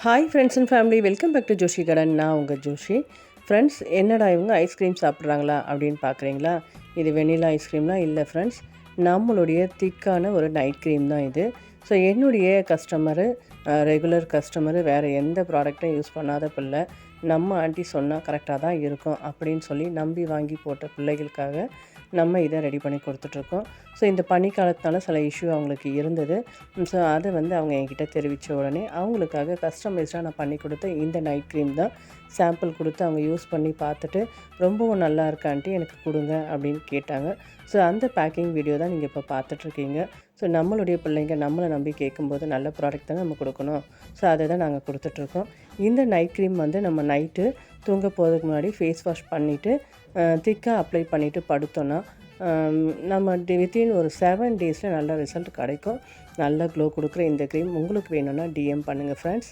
Hi friends and family, welcome back to Joshi கடன். நான் உங்கள் ஜோஷி. ஃப்ரெண்ட்ஸ், என்னடா இவங்க ஐஸ்கிரீம் சாப்பிட்றாங்களா அப்படின்னு பார்க்குறீங்களா? இது வெண்ணிலா ஐஸ்கிரீம்லாம் இல்லை ஃப்ரெண்ட்ஸ், நம்மளுடைய திக்கான ஒரு நைட் க்ரீம் தான் இது. ஸோ என்னுடைய கஸ்டமரு, ரெகுலர் கஸ்டமரு, வேறு எந்த ப்ராடக்ட்டும் யூஸ் பண்ணாத பிள்ளை, நம்ம ஆண்டி சொன்னால் கரெக்டாக தான் இருக்கும் அப்படின்னு சொல்லி நம்பி வாங்கி போட்ட பிள்ளைகளுக்காக நம்ம இதை ரெடி பண்ணி கொடுத்துட்ருக்கோம். ஸோ இந்த பனிக்காலத்தினால சில இஷ்யூ அவங்களுக்கு இருந்தது. ஸோ அதை அவங்க என்கிட்ட தெரிவித்த உடனே அவங்களுக்காக கஸ்டமைஸ்டாக நான் பண்ணி கொடுத்த இந்த நைட் க்ரீம் தான் சாம்பிள் கொடுத்து அவங்க யூஸ் பண்ணி பார்த்துட்டு ரொம்பவும் நல்லா இருக்கான்ட்டு எனக்கு கொடுங்க அப்படின்னு கேட்டாங்க. ஸோ அந்த பேக்கிங் வீடியோ தான் நீங்கள் இப்போ பார்த்துட்ருக்கீங்க. ஸோ நம்மளுடைய பிள்ளைங்க நம்மளை நம்பி கேட்கும்போது நல்ல ப்ராடக்ட் தான் நம்ம கொடுக்கணும். ஸோ அதை தான் நாங்கள் கொடுத்துட்ருக்கோம். இந்த நைட் க்ரீம் நம்ம நைட்டு தூங்க போகிறதுக்கு முன்னாடி ஃபேஸ் வாஷ் பண்ணிவிட்டு திக்காக அப்ளை பண்ணிவிட்டு படுத்தோன்னா நம்ம வித்தின் ஒரு 7 டேஸில் நல்ல ரிசல்ட் கிடைக்கும். நல்ல க்ளோ கொடுக்குற இந்த க்ரீம் உங்களுக்கு வேணும்னா டிஎம் பண்ணுங்கள் ஃப்ரெண்ட்ஸ்.